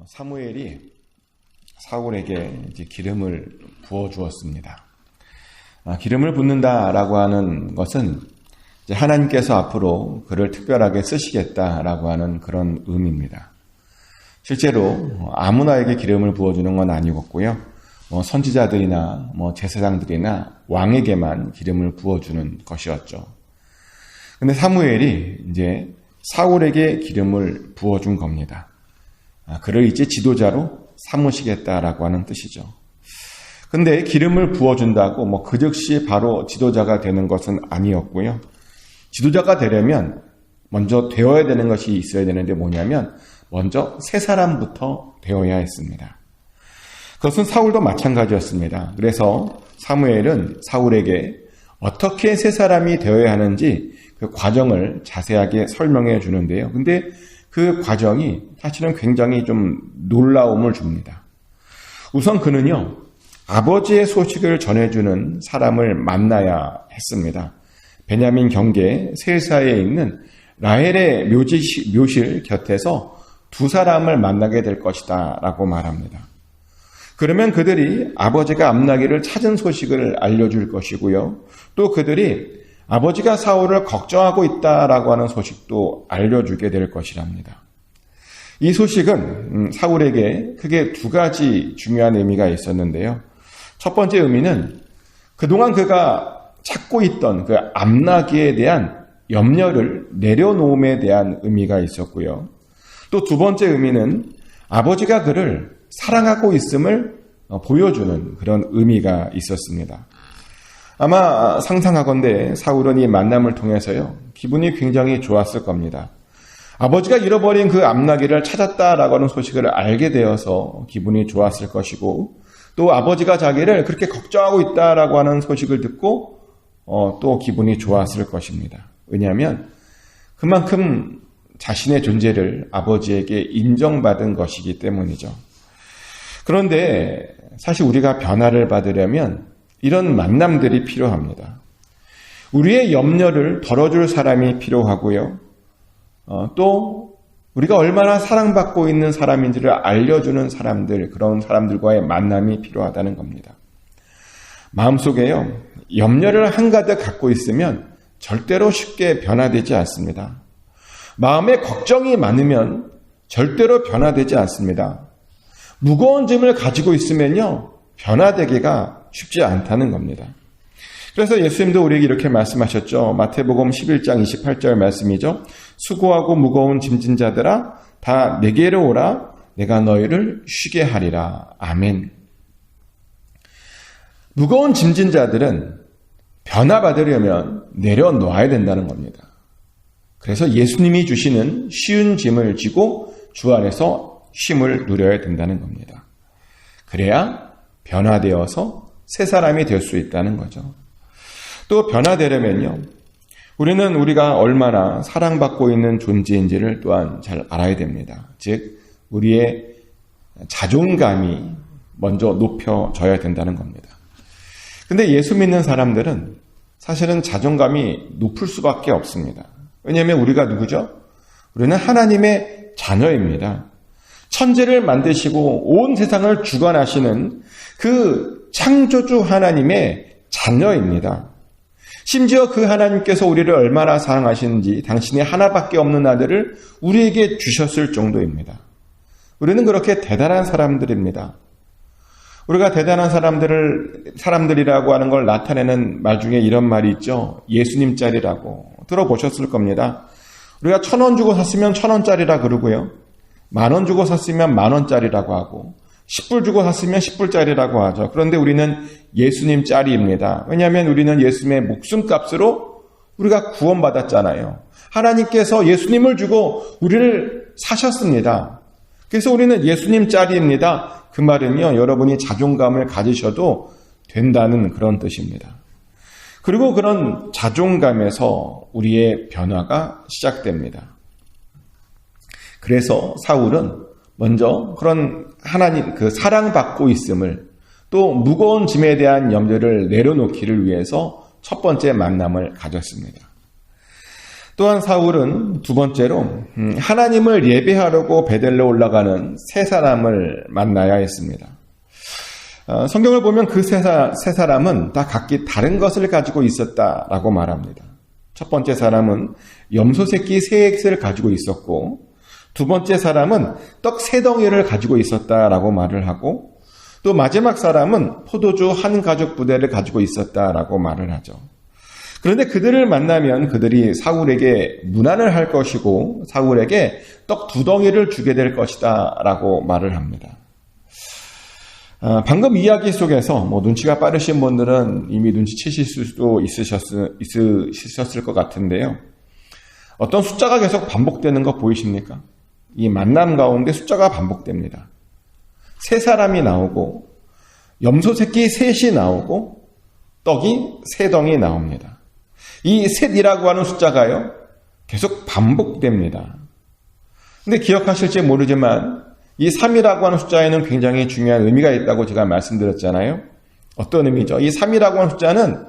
사무엘이 사울에게 이제 기름을 부어 주었습니다. 기름을 붓는다라고 하는 것은 이제 하나님께서 앞으로 그를 특별하게 쓰시겠다라고 하는 그런 의미입니다. 실제로 아무나에게 기름을 부어주는 건 아니었고요. 선지자들이나 제사장들이나 왕에게만 기름을 부어주는 것이었죠. 근데 사무엘이 이제 사울에게 기름을 부어준 겁니다. 그를 이제 지도자로 삼으시겠다라고 하는 뜻이죠. 근데 기름을 부어준다고 그 즉시 바로 지도자가 되는 것은 아니었고요. 지도자가 되려면 먼저 되어야 되는 것이 있어야 되는데 뭐냐면 먼저 새 사람부터 되어야 했습니다. 그것은 사울도 마찬가지였습니다. 그래서 사무엘은 사울에게 어떻게 새 사람이 되어야 하는지 그 과정을 자세하게 설명해 주는데요. 근데 그 과정이 사실은 굉장히 좀 놀라움을 줍니다. 우선 그는요, 아버지의 소식을 전해주는 사람을 만나야 했습니다. 베냐민 경계 셀사에 있는 라헬의 묘실 곁에서 두 사람을 만나게 될 것이다 라고 말합니다. 그러면 그들이 아버지가 암나기를 찾은 소식을 알려줄 것이고요. 또 그들이 아버지가 사울을 걱정하고 있다라고 하는 소식도 알려주게 될 것이랍니다. 이 소식은 사울에게 크게 두 가지 중요한 의미가 있었는데요. 첫 번째 의미는 그동안 그가 찾고 있던 그 암나기에 대한 염려를 내려놓음에 대한 의미가 있었고요. 또 두 번째 의미는 아버지가 그를 사랑하고 있음을 보여주는 그런 의미가 있었습니다. 아마 상상하건대 사울은 이 만남을 통해서요, 기분이 굉장히 좋았을 겁니다. 아버지가 잃어버린 그 암나기를 찾았다라고 하는 소식을 알게 되어서 기분이 좋았을 것이고, 또 아버지가 자기를 그렇게 걱정하고 있다라고 하는 소식을 듣고 또 기분이 좋았을 것입니다. 왜냐하면 그만큼 자신의 존재를 아버지에게 인정받은 것이기 때문이죠. 그런데 사실 우리가 변화를 받으려면 이런 만남들이 필요합니다. 우리의 염려를 덜어줄 사람이 필요하고요. 또 우리가 얼마나 사랑받고 있는 사람인지를 알려주는 사람들, 그런 사람들과의 만남이 필요하다는 겁니다. 마음속에요, 염려를 한가득 갖고 있으면 절대로 쉽게 변화되지 않습니다. 마음에 걱정이 많으면 절대로 변화되지 않습니다. 무거운 짐을 가지고 있으면요, 변화되기가 쉽지 않다는 겁니다. 그래서 예수님도 우리에게 이렇게 말씀하셨죠. 마태복음 11장 28절 말씀이죠. 수고하고 무거운 짐진 자들아 다 내게로 오라. 내가 너희를 쉬게 하리라. 아멘. 무거운 짐진 자들은 변화받으려면 내려놓아야 된다는 겁니다. 그래서 예수님이 주시는 쉬운 짐을 지고 주 안에서 쉼을 누려야 된다는 겁니다. 그래야 변화되어서 새 사람이 될 수 있다는 거죠. 또 변화되려면요, 우리는 우리가 얼마나 사랑받고 있는 존재인지를 또한 잘 알아야 됩니다. 즉 우리의 자존감이 먼저 높여져야 된다는 겁니다. 근데 예수 믿는 사람들은 사실은 자존감이 높을 수밖에 없습니다. 왜냐하면 우리가 누구죠? 우리는 하나님의 자녀입니다. 천지를 만드시고 온 세상을 주관하시는 그 창조주 하나님의 자녀입니다. 심지어 그 하나님께서 우리를 얼마나 사랑하시는지 당신의 하나밖에 없는 아들을 우리에게 주셨을 정도입니다. 우리는 그렇게 대단한 사람들입니다. 우리가 대단한 사람들이라고 하는 걸 나타내는 말 중에 이런 말이 있죠. 예수님 짤이라고 들어보셨을 겁니다. 우리가 1,000원 주고 샀으면 1,000원짜리라 그러고요. 10,000원 주고 샀으면 10,000원짜리라고 하고 10불 주고 샀으면 10불짜리라고 하죠. 그런데 우리는 예수님 짤입니다. 왜냐하면 우리는 예수님의 목숨값으로 우리가 구원받았잖아요. 하나님께서 예수님을 주고 우리를 사셨습니다. 그래서 우리는 예수님 짤입니다. 그 말은요, 여러분이 자존감을 가지셔도 된다는 그런 뜻입니다. 그리고 그런 자존감에서 우리의 변화가 시작됩니다. 그래서 사울은 먼저 그런 하나님, 그 사랑받고 있음을, 또 무거운 짐에 대한 염려를 내려놓기를 위해서 첫 번째 만남을 가졌습니다. 또한 사울은 두 번째로 하나님을 예배하려고 베델로 올라가는 세 사람을 만나야 했습니다. 성경을 보면 그 세 사람은 다 각기 다른 것을 가지고 있었다라고 말합니다. 첫 번째 사람은 염소 새끼 셋을 가지고 있었고, 두 번째 사람은 떡 세 덩이를 가지고 있었다라고 말을 하고, 또 마지막 사람은 포도주 한 가죽 부대를 가지고 있었다라고 말을 하죠. 그런데 그들을 만나면 그들이 사울에게 문안을 할 것이고 사울에게 떡 두 덩이를 주게 될 것이다 라고 말을 합니다. 방금 이야기 속에서 눈치가 빠르신 분들은 이미 눈치채실 수도 있으셨을 것 같은데요. 어떤 숫자가 계속 반복되는 거 보이십니까? 이 만남 가운데 숫자가 반복됩니다. 세 사람이 나오고 염소 새끼 셋이 나오고 떡이 세 덩이 나옵니다. 이 셋이라고 하는 숫자가요, 계속 반복됩니다. 근데 기억하실지 모르지만 이 3이라고 하는 숫자에는 굉장히 중요한 의미가 있다고 제가 말씀드렸잖아요. 어떤 의미죠? 이 3이라고 하는 숫자는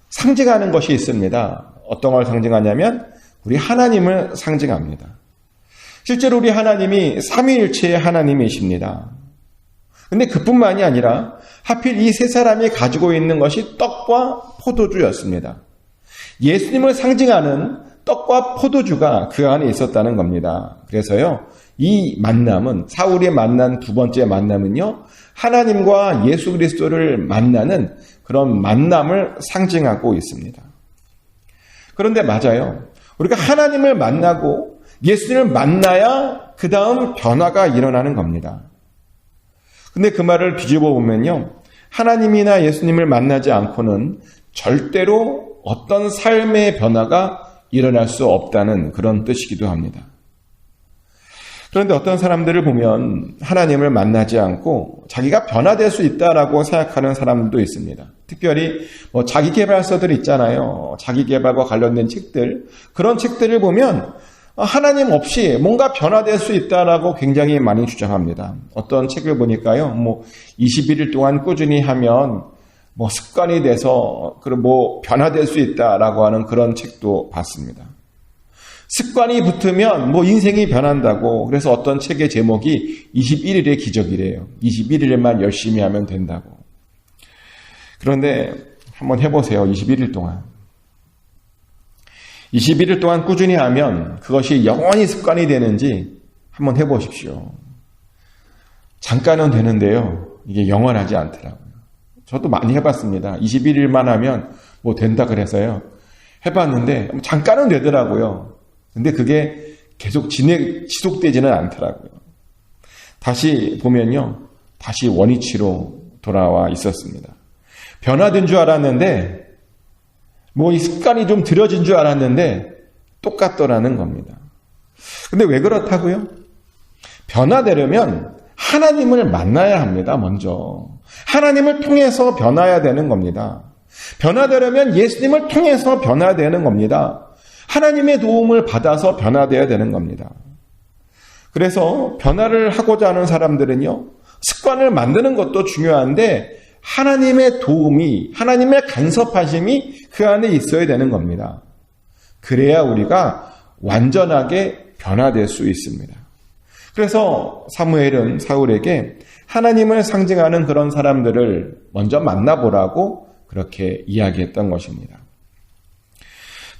상징하는 것이 있습니다. 어떤 걸 상징하냐면 우리 하나님을 상징합니다. 실제로 우리 하나님이 삼위일체의 하나님이십니다. 근데 그뿐만이 아니라 하필 이 세 사람이 가지고 있는 것이 떡과 포도주였습니다. 예수님을 상징하는 떡과 포도주가 그 안에 있었다는 겁니다. 그래서요, 이 만남은, 사울이 만난 두 번째 만남은요, 하나님과 예수 그리스도를 만나는 그런 만남을 상징하고 있습니다. 그런데 맞아요. 우리가 하나님을 만나고 예수님을 만나야 그 다음 변화가 일어나는 겁니다. 근데 그 말을 뒤집어 보면요, 하나님이나 예수님을 만나지 않고는 절대로 어떤 삶의 변화가 일어날 수 없다는 그런 뜻이기도 합니다. 그런데 어떤 사람들을 보면 하나님을 만나지 않고 자기가 변화될 수 있다라고 생각하는 사람도 있습니다. 특별히 자기계발서들 있잖아요. 자기계발과 관련된 책들, 그런 책들을 보면 하나님 없이 뭔가 변화될 수 있다라고 굉장히 많이 주장합니다. 어떤 책을 보니까요, 21일 동안 꾸준히 하면 습관이 돼서 변화될 수 있다라고 하는 그런 책도 봤습니다. 습관이 붙으면 인생이 변한다고. 그래서 어떤 책의 제목이 21일의 기적이래요. 21일만 열심히 하면 된다고. 그런데 한번 해보세요. 21일 동안. 21일 동안 꾸준히 하면 그것이 영원히 습관이 되는지 한번 해보십시오. 잠깐은 되는데요, 이게 영원하지 않더라고요. 저도 많이 해봤습니다. 21일만 하면 된다 그래서요, 해봤는데 잠깐은 되더라고요. 근데 그게 계속 지속되지는 않더라고요. 다시 보면요, 다시 원위치로 돌아와 있었습니다. 변화된 줄 알았는데, 이 습관이 좀 들여진 줄 알았는데 똑같더라는 겁니다. 근데 왜 그렇다고요? 변화되려면 하나님을 만나야 합니다. 먼저 하나님을 통해서 변화해야 되는 겁니다. 변화되려면 예수님을 통해서 변화되는 겁니다. 하나님의 도움을 받아서 변화되어야 되는 겁니다. 그래서 변화를 하고자 하는 사람들은요, 습관을 만드는 것도 중요한데 하나님의 도움이, 하나님의 간섭하심이 그 안에 있어야 되는 겁니다. 그래야 우리가 완전하게 변화될 수 있습니다. 그래서 사무엘은 사울에게 하나님을 상징하는 그런 사람들을 먼저 만나보라고 그렇게 이야기했던 것입니다.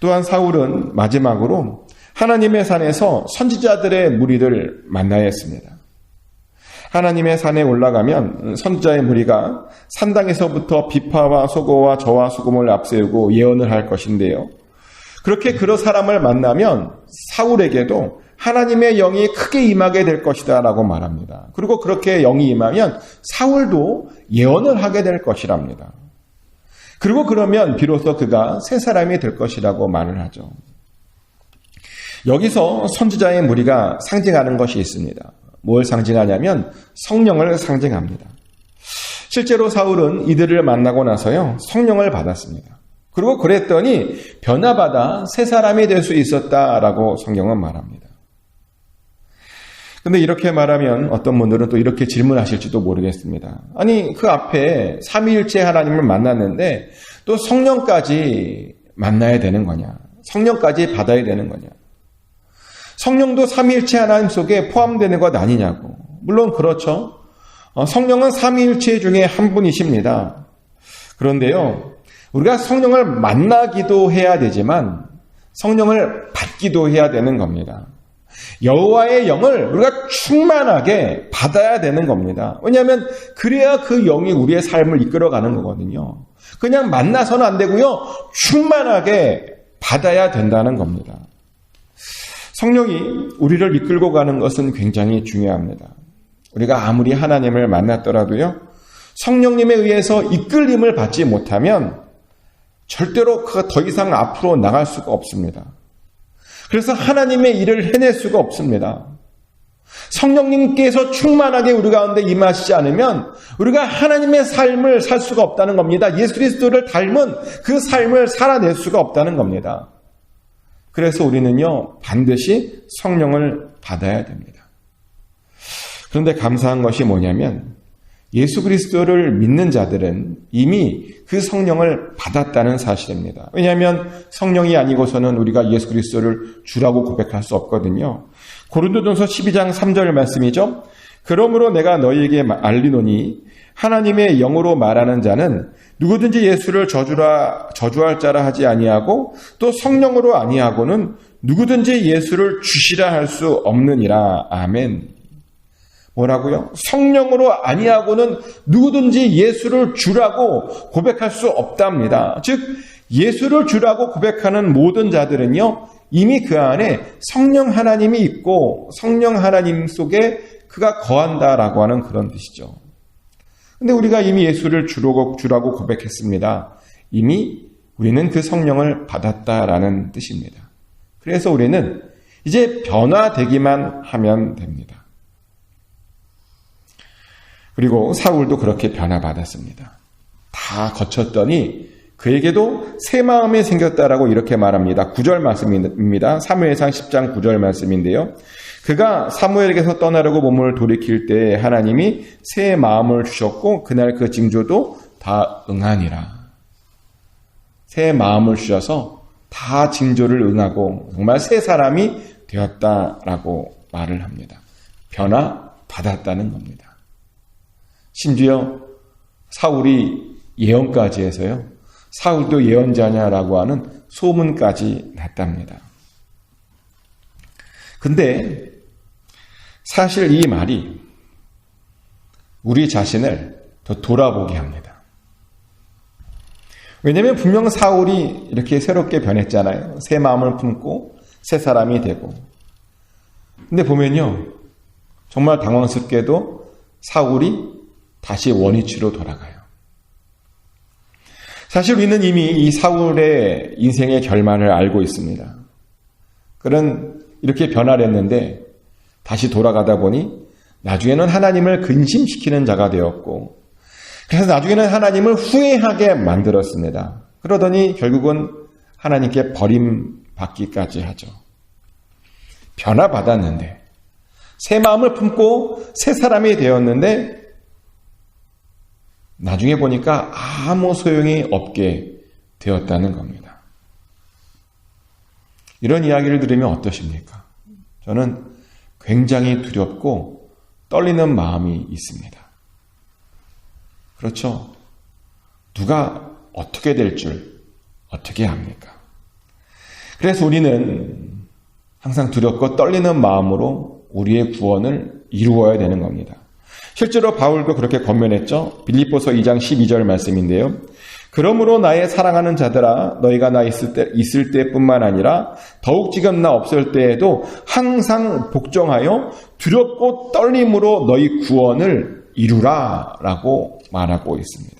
또한 사울은 마지막으로 하나님의 산에서 선지자들의 무리를 만나야 했습니다. 하나님의 산에 올라가면 선지자의 무리가 산당에서부터 비파와 소고와 저와 수금을 앞세우고 예언을 할 것인데요. 그렇게 그런 사람을 만나면 사울에게도 하나님의 영이 크게 임하게 될 것이다 라고 말합니다. 그리고 그렇게 영이 임하면 사울도 예언을 하게 될 것이랍니다. 그리고 그러면 비로소 그가 새 사람이 될 것이라고 말을 하죠. 여기서 선지자의 무리가 상징하는 것이 있습니다. 뭘 상징하냐면 성령을 상징합니다. 실제로 사울은 이들을 만나고 나서요, 성령을 받았습니다. 그리고 그랬더니 변화받아 새 사람이 될 수 있었다라고 성경은 말합니다. 근데 이렇게 말하면 어떤 분들은 또 이렇게 질문하실지도 모르겠습니다. 아니, 그 앞에 삼위일체 하나님을 만났는데 또 성령까지 만나야 되는 거냐? 성령까지 받아야 되는 거냐? 성령도 삼위일체 하나님 속에 포함되는 것 아니냐고. 물론 그렇죠. 성령은 삼위일체 중에 한 분이십니다. 그런데요, 우리가 성령을 만나기도 해야 되지만 성령을 받기도 해야 되는 겁니다. 여호와의 영을 우리가 충만하게 받아야 되는 겁니다. 왜냐하면 그래야 그 영이 우리의 삶을 이끌어가는 거거든요. 그냥 만나서는 안 되고요, 충만하게 받아야 된다는 겁니다. 성령이 우리를 이끌고 가는 것은 굉장히 중요합니다. 우리가 아무리 하나님을 만났더라도요, 성령님에 의해서 이끌림을 받지 못하면 절대로 그가 더 이상 앞으로 나갈 수가 없습니다. 그래서 하나님의 일을 해낼 수가 없습니다. 성령님께서 충만하게 우리 가운데 임하시지 않으면 우리가 하나님의 삶을 살 수가 없다는 겁니다. 예수 그리스도를 닮은 그 삶을 살아낼 수가 없다는 겁니다. 그래서 우리는요, 반드시 성령을 받아야 됩니다. 그런데 감사한 것이 뭐냐면 예수 그리스도를 믿는 자들은 이미 그 성령을 받았다는 사실입니다. 왜냐하면 성령이 아니고서는 우리가 예수 그리스도를 주라고 고백할 수 없거든요. 고린도전서 12장 3절 말씀이죠. 그러므로 내가 너희에게 알리노니 하나님의 영으로 말하는 자는 누구든지 예수를 저주할 자라 하지 아니하고 또 성령으로 아니하고는 누구든지 예수를 주시라 할 수 없느니라. 아멘. 뭐라고요? 성령으로 아니하고는 누구든지 예수를 주라고 고백할 수 없답니다. 즉 예수를 주라고 고백하는 모든 자들은요, 이미 그 안에 성령 하나님이 있고 성령 하나님 속에 그가 거한다라고 하는 그런 뜻이죠. 근데 우리가 이미 예수를 주라고 고백했습니다. 이미 우리는 그 성령을 받았다라는 뜻입니다. 그래서 우리는 이제 변화되기만 하면 됩니다. 그리고 사울도 그렇게 변화받았습니다. 다 거쳤더니 그에게도 새 마음이 생겼다라고 이렇게 말합니다. 9절 말씀입니다. 사무엘상 10장 9절 말씀인데요. 그가 사무엘에게서 떠나려고 몸을 돌이킬 때 하나님이 새 마음을 주셨고 그날 그 징조도 다 응하니라. 새 마음을 주셔서 다 징조를 응하고 정말 새 사람이 되었다라고 말을 합니다. 변화받았다는 겁니다. 심지어 사울이 예언까지 해서요, 사울도 예언자냐라고 하는 소문까지 났답니다. 근데 사실 이 말이 우리 자신을 더 돌아보게 합니다. 왜냐하면 분명 사울이 이렇게 새롭게 변했잖아요. 새 마음을 품고 새 사람이 되고. 근데 보면요, 정말 당황스럽게도 사울이 다시 원위치로 돌아가요. 사실 우리는 이미 이 사울의 인생의 결말을 알고 있습니다. 그는 이렇게 변화를 했는데 다시 돌아가다 보니 나중에는 하나님을 근심시키는 자가 되었고, 그래서 나중에는 하나님을 후회하게 만들었습니다. 그러더니 결국은 하나님께 버림받기까지 하죠. 변화받았는데, 새 마음을 품고 새 사람이 되었는데 나중에 보니까 아무 소용이 없게 되었다는 겁니다. 이런 이야기를 들으면 어떠십니까? 저는 굉장히 두렵고 떨리는 마음이 있습니다. 그렇죠? 누가 어떻게 될 줄 어떻게 합니까? 그래서 우리는 항상 두렵고 떨리는 마음으로 우리의 구원을 이루어야 되는 겁니다. 실제로 바울도 그렇게 권면했죠. 빌립보서 2장 12절 말씀인데요. 그러므로 나의 사랑하는 자들아, 너희가 나 있을 때뿐만 아니라 더욱 지금 나 없을 때에도 항상 복종하여 두렵고 떨림으로 너희 구원을 이루라 라고 말하고 있습니다.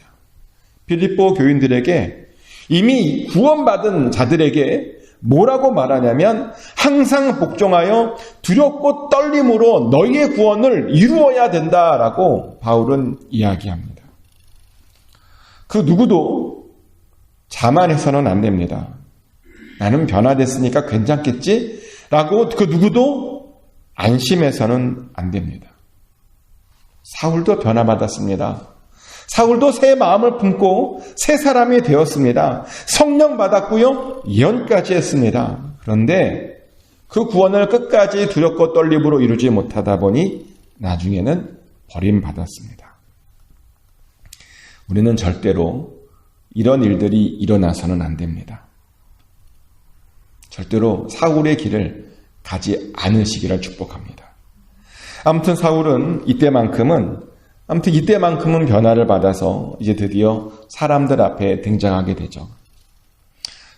빌립보 교인들에게, 이미 구원받은 자들에게 뭐라고 말하냐면 항상 복종하여 두렵고 떨림으로 너희의 구원을 이루어야 된다라고 바울은 이야기합니다. 그 누구도 자만해서는 안 됩니다. 나는 변화됐으니까 괜찮겠지? 라고 그 누구도 안심해서는 안 됩니다. 사울도 변화받았습니다. 사울도 새 마음을 품고 새 사람이 되었습니다. 성령 받았고요. 예언까지 했습니다. 그런데 그 구원을 끝까지 두렵고 떨림으로 이루지 못하다 보니 나중에는 버림받았습니다. 우리는 절대로 이런 일들이 일어나서는 안 됩니다. 절대로 사울의 길을 가지 않으시기를 축복합니다. 아무튼 사울은 이때만큼은 변화를 받아서 이제 드디어 사람들 앞에 등장하게 되죠.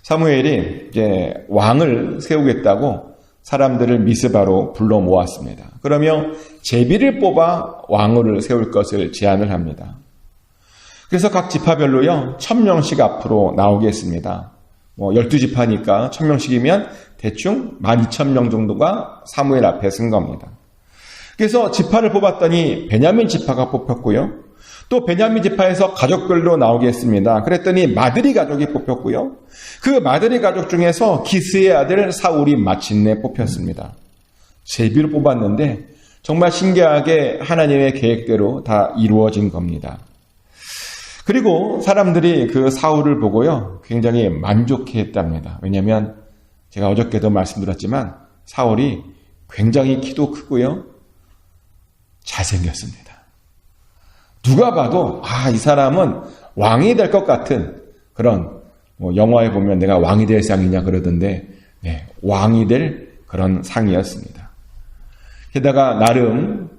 사무엘이 이제 왕을 세우겠다고 사람들을 미스바로 불러 모았습니다. 그러며 제비를 뽑아 왕을 세울 것을 제안을 합니다. 그래서 각 지파별로요, 1000명씩 앞으로 나오겠습니다. 12지파니까 1000명씩이면 대충 12,000명 정도가 사무엘 앞에 쓴 겁니다. 그래서 지파를 뽑았더니 베냐민 지파가 뽑혔고요. 또 베냐민 지파에서 가족별로 나오겠습니다. 그랬더니 마드리 가족이 뽑혔고요. 그 마드리 가족 중에서 기스의 아들 사울이 마침내 뽑혔습니다. 제비를 뽑았는데 정말 신기하게 하나님의 계획대로 다 이루어진 겁니다. 그리고 사람들이 그 사울을 보고요, 굉장히 만족해했답니다. 왜냐하면 제가 어저께도 말씀드렸지만 사울이 굉장히 키도 크고요, 잘생겼습니다. 누가 봐도 이 사람은 왕이 될 것 같은 그런, 영화에 보면 내가 왕이 될 상이냐 그러던데, 네, 왕이 될 그런 상이었습니다. 게다가 나름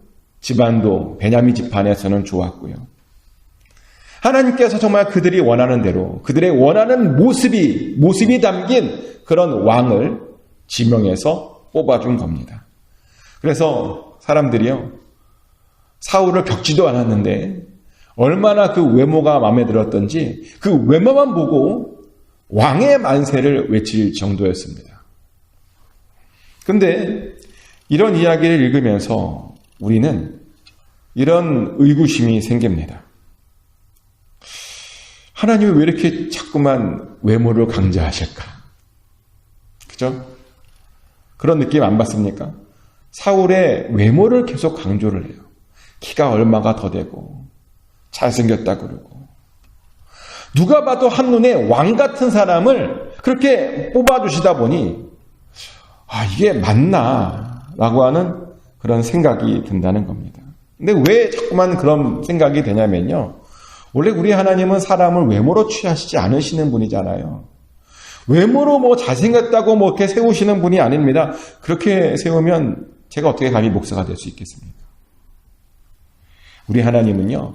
집안도 베냐민 집안에서는 좋았고요. 하나님께서 정말 그들이 원하는 대로, 그들의 원하는 모습이 담긴 그런 왕을 지명해서 뽑아준 겁니다. 그래서 사람들이요, 사울을 겪지도 않았는데 얼마나 그 외모가 마음에 들었던지 그 외모만 보고 왕의 만세를 외칠 정도였습니다. 근데 이런 이야기를 읽으면서 우리는 이런 의구심이 생깁니다. 하나님이 왜 이렇게 자꾸만 외모를 강조하실까? 그죠? 그런 느낌 안 받습니까? 사울의 외모를 계속 강조를 해요. 키가 얼마가 더 되고 잘생겼다 그러고, 누가 봐도 한눈에 왕 같은 사람을 그렇게 뽑아주시다 보니 이게 맞나? 라고 하는 그런 생각이 든다는 겁니다. 근데 왜 자꾸만 그런 생각이 되냐면요, 원래 우리 하나님은 사람을 외모로 취하시지 않으시는 분이잖아요. 외모로 잘생겼다고 이렇게 세우시는 분이 아닙니다. 그렇게 세우면 제가 어떻게 감히 목사가 될 수 있겠습니까? 우리 하나님은요,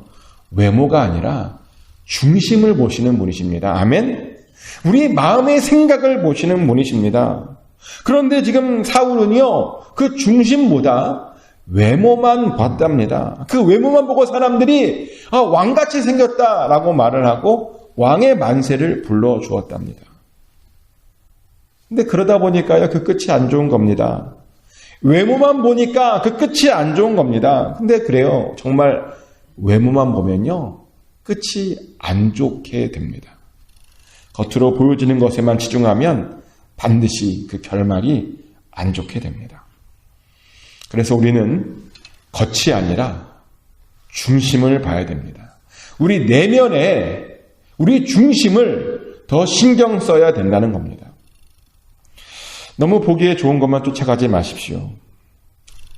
외모가 아니라 중심을 보시는 분이십니다. 아멘? 우리 마음의 생각을 보시는 분이십니다. 그런데 지금 사울은요, 그 중심보다 외모만 봤답니다. 그 외모만 보고 사람들이 왕같이 생겼다라고 말을 하고 왕의 만세를 불러주었답니다. 근데 그러다 보니까요, 그 끝이 안 좋은 겁니다. 외모만 보니까 그 끝이 안 좋은 겁니다. 근데 그래요. 정말 외모만 보면요, 끝이 안 좋게 됩니다. 겉으로 보여지는 것에만 치중하면 반드시 그 결말이 안 좋게 됩니다. 그래서 우리는 겉이 아니라 중심을 봐야 됩니다. 우리 내면에 우리 중심을 더 신경 써야 된다는 겁니다. 너무 보기에 좋은 것만 쫓아가지 마십시오.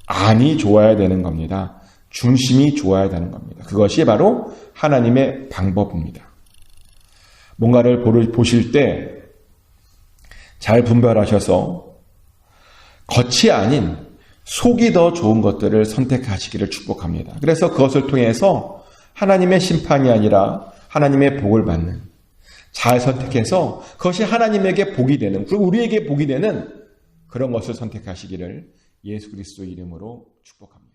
안이 좋아야 되는 겁니다. 중심이 좋아야 되는 겁니다. 그것이 바로 하나님의 방법입니다. 뭔가를 보실 때 잘 분별하셔서 겉이 아닌 속이 더 좋은 것들을 선택하시기를 축복합니다. 그래서 그것을 통해서 하나님의 심판이 아니라 하나님의 복을 받는, 잘 선택해서 그것이 하나님에게 복이 되는, 그리고 우리에게 복이 되는 그런 것을 선택하시기를 예수 그리스도의 이름으로 축복합니다.